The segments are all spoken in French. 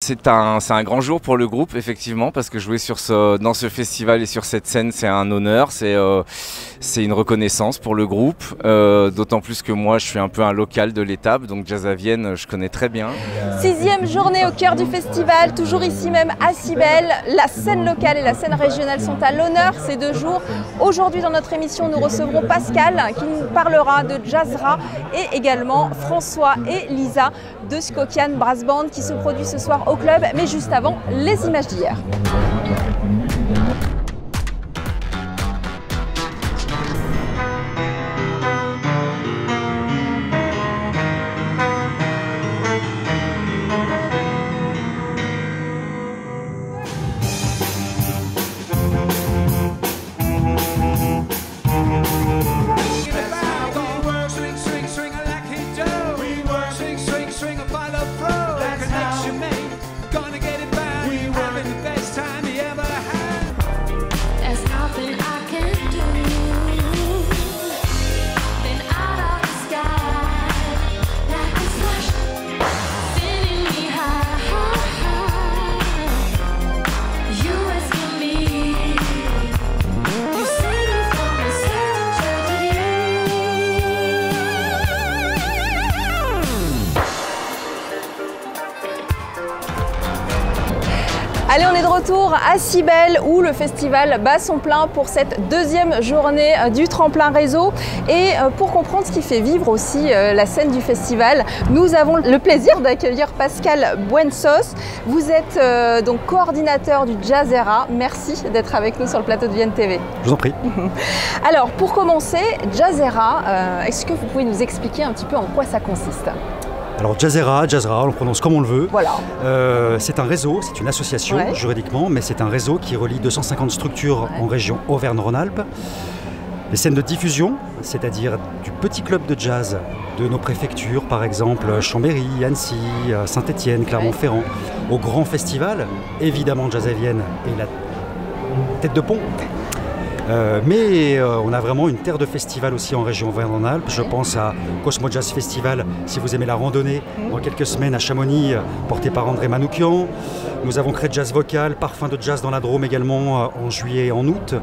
C'est un grand jour pour le groupe, effectivement, parce que jouer dans ce festival et sur cette scène, c'est un honneur, c'est une reconnaissance pour le groupe, d'autant plus que moi, je suis un peu un local de l'étape, donc Jazz à Vienne, je connais très bien. 6e journée au cœur du festival, toujours ici même à Cybèle. La scène locale et la scène régionale sont à l'honneur ces 2 jours. Aujourd'hui, dans notre émission, nous recevrons Pascal qui nous parlera de Jazzera et également François et Lisa de Skokian Brass Band qui se produit ce soir au club, mais juste avant, les images d'hier. Allez, on est de retour à Cybèle où le festival bat son plein pour cette 2e journée du tremplin réseau. Et pour comprendre ce qui fait vivre aussi la scène du festival, nous avons le plaisir d'accueillir Pascal Buensos. Vous êtes donc coordinateur du Jazzera. Merci d'être avec nous sur le plateau de Vienne TV. Je vous en prie. Alors, pour commencer, Jazzera, est-ce que vous pouvez nous expliquer un petit peu en quoi ça consiste ? Alors Jazzera, on le prononce comme on le veut. Voilà. C'est un réseau, c'est une association juridiquement, mais c'est un réseau qui relie 250 structures en région Auvergne-Rhône-Alpes. Les scènes de diffusion, c'est-à-dire du petit club de jazz de nos préfectures, par exemple Chambéry, Annecy, Saint-Étienne, Clermont-Ferrand, au grand festival, évidemment Jazz à Vienne et la tête de pont. Mais on a vraiment une terre de festival aussi en région Auvergne-Rhône-Alpes. Je pense à Cosmo Jazz Festival, si vous aimez la randonnée, dans quelques semaines à Chamonix, porté par André Manoukian. Nous avons créé Jazz Vocal, Parfum de Jazz dans la Drôme également en juillet et en août.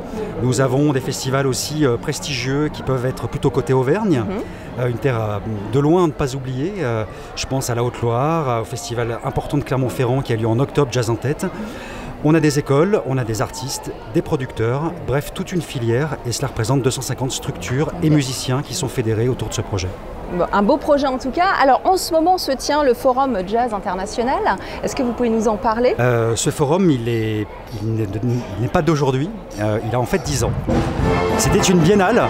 Nous avons des festivals aussi prestigieux qui peuvent être plutôt côté Auvergne. Une terre de loin à ne pas oublier. Je pense à la Haute-Loire, au festival important de Clermont-Ferrand qui a lieu en octobre, Jazz en tête. On a des écoles, on a des artistes, des producteurs, bref, toute une filière, et cela représente 250 structures et musiciens qui sont fédérés autour de ce projet. Bon, un beau projet en tout cas. Alors en ce moment se tient le Forum Jazz International. Est-ce que vous pouvez nous en parler ? Ce forum, il n'est pas d'aujourd'hui, il a en fait 10 ans. C'était une biennale.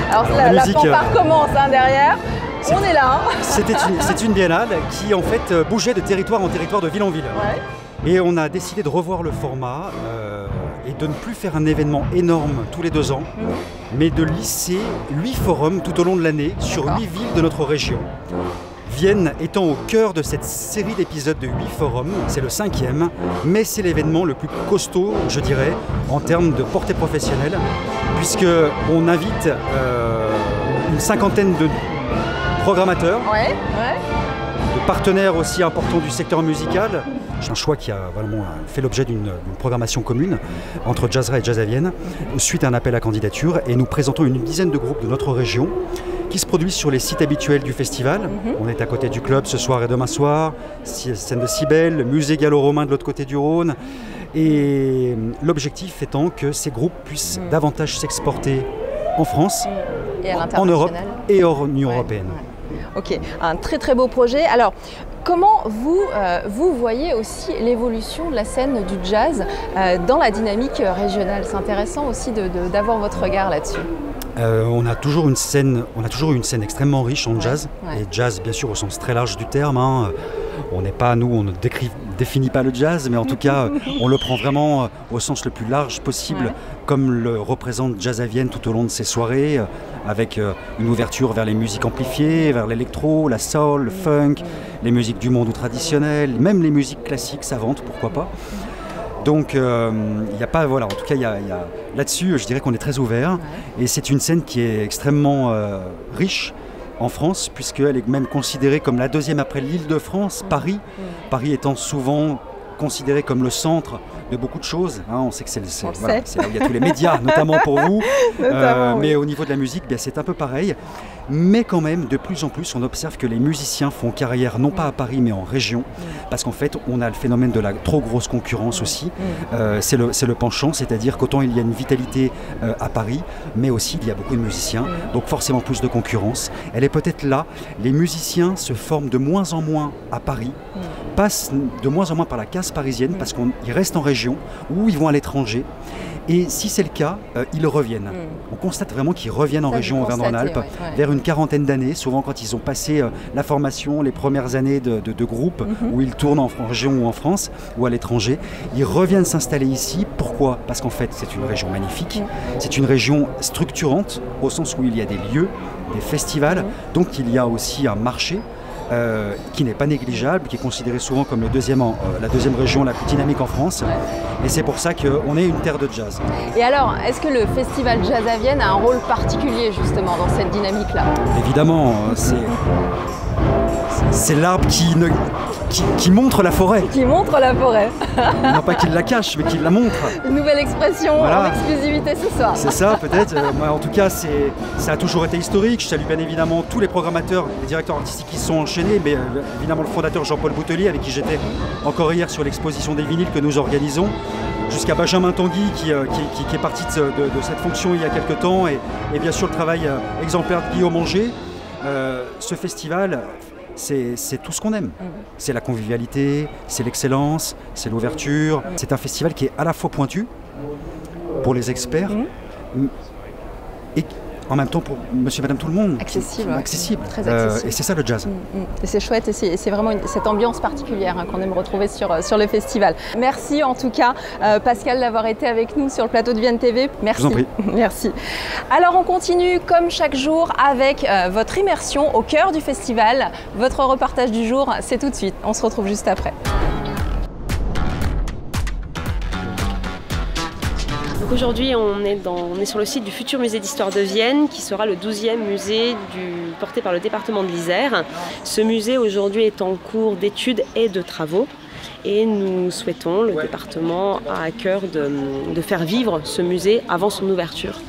Alors la fanfare commence derrière. On est là. C'est une biennale qui en fait bougeait de territoire en territoire, de ville en ville. Ouais. Et on a décidé de revoir le format et de ne plus faire un événement énorme tous les 2 ans, mais de lisser 8 forums tout au long de l'année sur 8 villes de notre région. Vienne étant au cœur de cette série d'épisodes de 8 forums, c'est le 5e, mais c'est l'événement le plus costaud, je dirais, en termes de portée professionnelle, puisqu'on invite une 50aine de programmateurs, de partenaires aussi importants du secteur musical. C'est un choix qui a vraiment fait l'objet d'une programmation commune entre Jazzera et Jazz à Vienne, suite à un appel à candidature. Et nous présentons une dizaine de groupes de notre région qui se produisent sur les sites habituels du festival. On est à côté du club ce soir et demain soir, scène de Cybèle, le musée gallo-romain de l'autre côté du Rhône. Et l'objectif étant que ces groupes puissent davantage s'exporter en France, en Europe et hors Union européenne. Ok, un très très beau projet. Alors, comment vous voyez aussi l'évolution de la scène du jazz dans la dynamique régionale? C'est intéressant aussi d'avoir votre regard là-dessus. On a toujours eu une scène extrêmement riche en jazz, et jazz bien sûr au sens très large du terme. On ne définit pas le jazz, mais en tout cas on le prend vraiment au sens le plus large possible, comme le représente Jazz à Vienne tout au long de ses soirées, avec une ouverture vers les musiques amplifiées, vers l'électro, la soul, le funk, les musiques du monde ou traditionnelles, même les musiques classiques savantes, pourquoi pas. Donc il n'y a pas, voilà, en tout cas là-dessus je dirais qu'on est très ouvert, et c'est une scène qui est extrêmement riche en France, puisqu'elle est même considérée comme la deuxième après l'Île-de-France, Paris. Paris étant souvent considéré comme le centre de beaucoup de choses. Hein, on sait que c'est là où il y a tous les médias, notamment pour vous. Mais au niveau de la musique, c'est un peu pareil. Mais quand même, de plus en plus, on observe que les musiciens font carrière non pas à Paris, mais en région. Parce qu'en fait, on a le phénomène de la trop grosse concurrence aussi. C'est le penchant, c'est-à-dire qu'autant il y a une vitalité à Paris, mais aussi il y a beaucoup de musiciens, donc forcément plus de concurrence. Elle est peut-être là. Les musiciens se forment de moins en moins à Paris, passent de moins en moins par la case parisienne, parce qu'ils restent en région ou ils vont à l'étranger. Et si c'est le cas, ils reviennent. On constate vraiment qu'ils reviennent en région Auvergne-Rhône-Alpes vers une quarantaine d'années, souvent quand ils ont passé la formation, les premières années de groupe, où ils tournent en région ou en France ou à l'étranger. Ils reviennent s'installer ici. Pourquoi? Parce qu'en fait, c'est une région magnifique. C'est une région structurante, au sens où il y a des lieux, des festivals. Donc il y a aussi un marché. Qui n'est pas négligeable, qui est considéré souvent comme la deuxième région la plus dynamique en France. Et c'est pour ça qu'on est une terre de jazz. Et alors, est-ce que le Festival Jazz à Vienne a un rôle particulier justement dans cette dynamique-là? Évidemment, c'est l'arbre qui montre la forêt. Qui montre la forêt. Non pas qu'il la cache, mais qu'il la montre. Une nouvelle expression en exclusivité ce soir. C'est ça, peut-être. Moi, en tout cas, ça a toujours été historique. Je salue bien évidemment tous les programmateurs, les directeurs artistiques qui se sont enchaînés, mais évidemment le fondateur Jean-Paul Boutelier, avec qui j'étais encore hier sur l'exposition des vinyles que nous organisons, jusqu'à Benjamin Tanguy qui est parti de cette fonction il y a quelques temps, et bien sûr le travail exemplaire de Guillaume Anger. Ce festival, c'est tout ce qu'on aime. C'est la convivialité, c'est l'excellence, c'est l'ouverture. C'est un festival qui est à la fois pointu pour les experts et en même temps pour monsieur et madame tout le monde. Accessible. Très accessible. Et c'est ça le jazz. Et c'est chouette, et c'est vraiment cette ambiance particulière qu'on aime retrouver sur le festival. Merci en tout cas Pascal d'avoir été avec nous sur le plateau de Vienne TV. Merci. Je vous en prie. Merci. Alors on continue comme chaque jour avec votre immersion au cœur du festival. Votre reportage du jour, c'est tout de suite. On se retrouve juste après. Aujourd'hui, on est sur le site du futur musée d'histoire de Vienne, qui sera le 12e musée porté par le département de l'Isère. Ce musée aujourd'hui est en cours d'études et de travaux, et nous souhaitons, le département a à cœur de faire vivre ce musée avant son ouverture.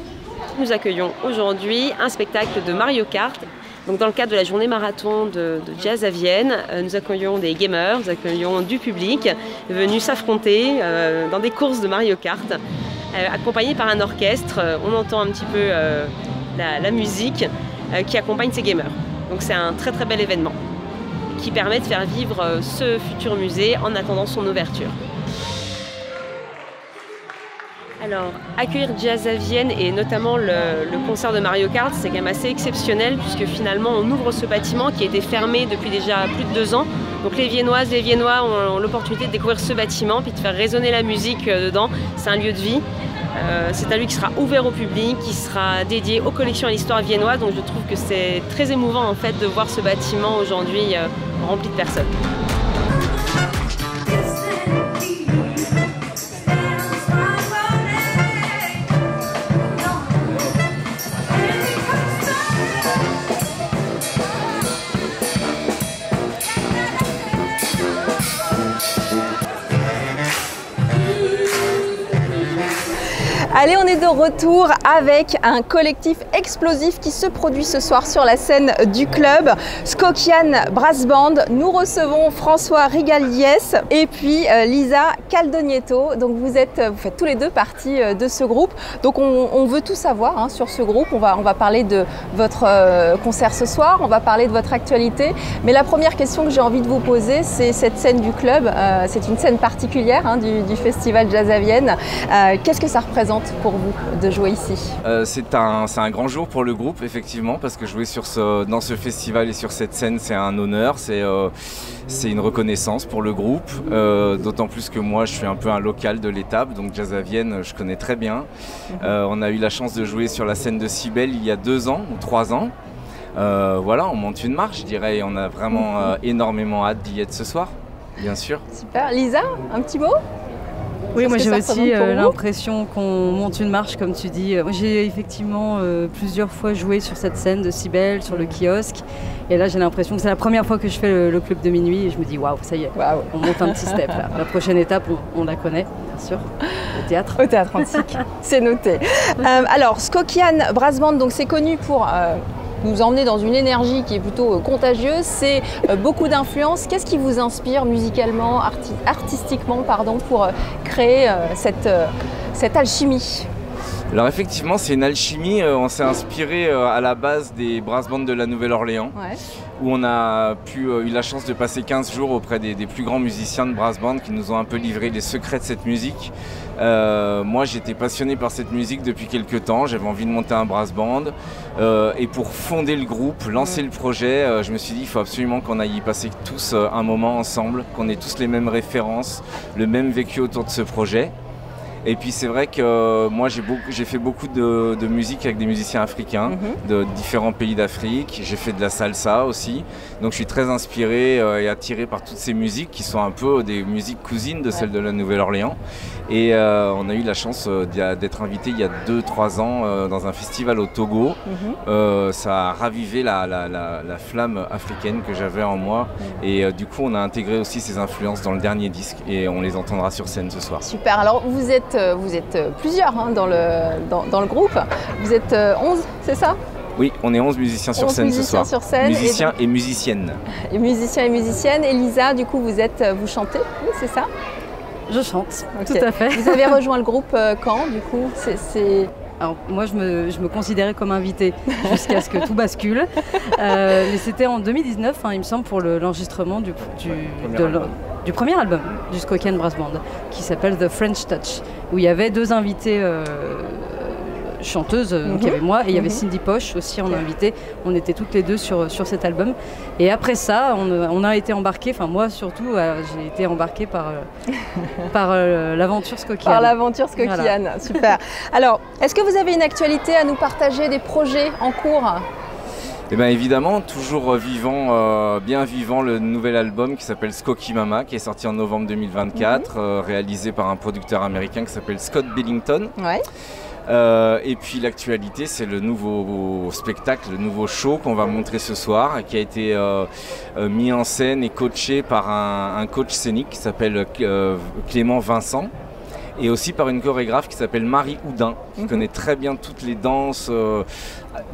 Nous accueillons aujourd'hui un spectacle de Mario Kart. Donc dans le cadre de la journée marathon de jazz à Vienne, nous accueillons des gamers, nous accueillons du public venu s'affronter dans des courses de Mario Kart. Accompagné par un orchestre, on entend un petit peu la musique qui accompagne ces gamers. Donc c'est un très très bel événement qui permet de faire vivre ce futur musée en attendant son ouverture. Alors, accueillir Jazz à Vienne et notamment le concert de Mario Kart, c'est quand même assez exceptionnel, puisque finalement on ouvre ce bâtiment qui a été fermé depuis déjà plus de 2 ans. Donc les Viennoises, les Viennois ont l'opportunité de découvrir ce bâtiment puis de faire résonner la musique dedans. C'est un lieu de vie. C'est un lieu qui sera ouvert au public, qui sera dédié aux collections et à l'histoire viennoise. Donc je trouve que c'est très émouvant en fait de voir ce bâtiment aujourd'hui rempli de personnes. Allez, on est de retour avec un collectif explosif qui se produit ce soir sur la scène du club, Skokian Brass Band. Nous recevons François Rigaliès et puis Lisa Caldonietto. Donc vous faites tous les deux partie de ce groupe. Donc on veut tout savoir sur ce groupe. On va parler de votre concert ce soir, on va parler de votre actualité. Mais la première question que j'ai envie de vous poser, c'est cette scène du club. C'est une scène particulière du Festival Jazz à Vienne. Qu'est-ce que ça représente pour vous de jouer ici? C'est un grand jour pour le groupe, effectivement, parce que jouer dans ce festival et sur cette scène, c'est un honneur, c'est une reconnaissance pour le groupe, d'autant plus que moi je suis un peu un local de l'étape, donc Jazz à Vienne je connais très bien. On a eu la chance de jouer sur la scène de Cybèle il y a 2 ans ou 3 ans. Voilà, on monte une marche, je dirais, et on a vraiment énormément hâte d'y être ce soir, bien sûr. Super. Lisa, un petit mot? Oui, moi j'ai aussi l'impression qu'on monte une marche, comme tu dis. Moi j'ai effectivement plusieurs fois joué sur cette scène de Cybèle, sur le kiosque. Et là, j'ai l'impression que c'est la première fois que je fais le club de minuit et je me dis waouh, ça y est, on monte un petit step là. La prochaine étape, on la connaît, bien sûr, au théâtre. Au théâtre antique, c'est noté. Alors, Skokian Brass Band, donc c'est connu pour nous emmener dans une énergie qui est plutôt contagieuse, c'est beaucoup d'influence. Qu'est-ce qui vous inspire musicalement, artistiquement, pardon, pour créer cette alchimie? Alors effectivement, c'est une alchimie. On s'est inspiré à la base des brass bands de la Nouvelle-Orléans, où on a eu la chance de passer 15 jours auprès des plus grands musiciens de brass band qui nous ont un peu livré les secrets de cette musique. Moi, j'étais passionné par cette musique depuis quelques temps. J'avais envie de monter un brass band. Et pour fonder le groupe, lancer le projet, je me suis dit il faut absolument qu'on aille y passer tous un moment ensemble, qu'on ait tous les mêmes références, le même vécu autour de ce projet. Et puis c'est vrai que moi j'ai fait beaucoup de musique avec des musiciens africains de différents pays d'Afrique. J'ai fait de la salsa aussi. Donc je suis très inspiré et attiré par toutes ces musiques qui sont un peu des musiques cousines de celles de la Nouvelle-Orléans. Et on a eu la chance d'être invité il y a 2-3 ans dans un festival au Togo. Ça a ravivé la flamme africaine que j'avais en moi. Et du coup on a intégré aussi ces influences dans le dernier disque et on les entendra sur scène ce soir. Super, alors vous êtes plusieurs dans le groupe. Vous êtes 11, c'est ça? Oui, on est 11 musiciens sur scène ce soir. Musiciens et musiciennes. Et musiciens et musiciennes. Elisa, du coup, vous chantez, oui, c'est ça? Je chante, tout à fait. Vous avez rejoint le groupe quand, du coup? Alors moi, je me considérais comme invitée jusqu'à ce que tout bascule. Mais c'était en 2019, il me semble, pour l'enregistrement du premier album du Skokian Brass Band, qui s'appelle The French Touch, où il y avait 2 invités chanteuses, donc il y avait moi et il y avait Cindy Poche aussi en invité. On était toutes les deux sur cet album. Et après ça, on a été embarqués, enfin moi surtout, j'ai été embarquée par l'aventure Skokian. Par l'aventure Skokian, voilà. Super. Alors, est-ce que vous avez une actualité à nous partager, des projets en cours? Eh bien évidemment, toujours bien vivant le nouvel album qui s'appelle Skokie Mama, qui est sorti en novembre 2024, réalisé par un producteur américain qui s'appelle Scott Billington. Et puis l'actualité, c'est le nouveau spectacle, le nouveau show qu'on va montrer ce soir, qui a été mis en scène et coaché par un coach scénique qui s'appelle Clément Vincent. Et aussi par une chorégraphe qui s'appelle Marie Houdin, qui connaît très bien toutes les danses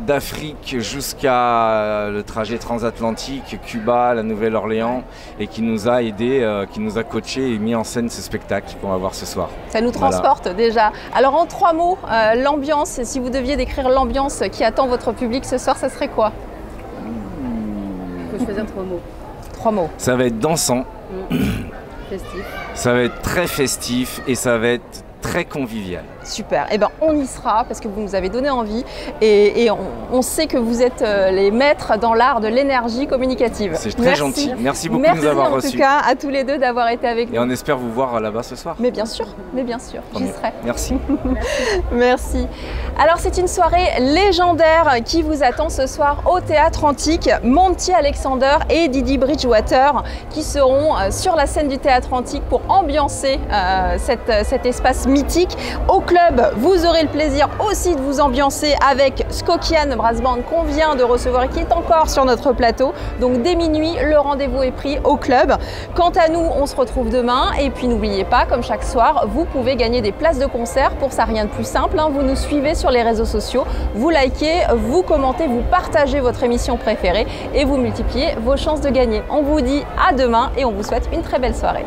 d'Afrique jusqu'à le trajet transatlantique, Cuba, la Nouvelle-Orléans, et qui nous a aidés, qui nous a coachés et mis en scène ce spectacle qu'on va voir ce soir. Ça nous transporte déjà. Alors en 3 mots, l'ambiance, si vous deviez décrire l'ambiance qui attend votre public ce soir, ça serait quoi? Il faut choisir 3 mots. 3 mots. Ça va être dansant. Festif. Ça va être très festif et ça va être très convivial. Super, eh ben, on y sera parce que vous nous avez donné envie et on sait que vous êtes les maîtres dans l'art de l'énergie communicative. C'est très gentil, merci beaucoup de nous avoir reçus. Merci en tout cas à tous les deux d'avoir été avec nous. Et on espère vous voir là-bas ce soir. Mais bien sûr, j'y serai. Merci. Merci. Alors c'est une soirée légendaire qui vous attend ce soir au Théâtre Antique. Monty Alexander et Didi Bridgewater qui seront sur la scène du Théâtre Antique pour ambiancer cet espace mythique. Au club, vous aurez le plaisir aussi de vous ambiancer avec Skokian Brass Band qu'on vient de recevoir et qui est encore sur notre plateau. Donc dès minuit, le rendez-vous est pris au club. Quant à nous, on se retrouve demain. Et puis n'oubliez pas, comme chaque soir, vous pouvez gagner des places de concert. Pour ça, rien de plus simple. Vous nous suivez sur les réseaux sociaux, vous likez, vous commentez, vous partagez votre émission préférée et vous multipliez vos chances de gagner. On vous dit à demain et on vous souhaite une très belle soirée.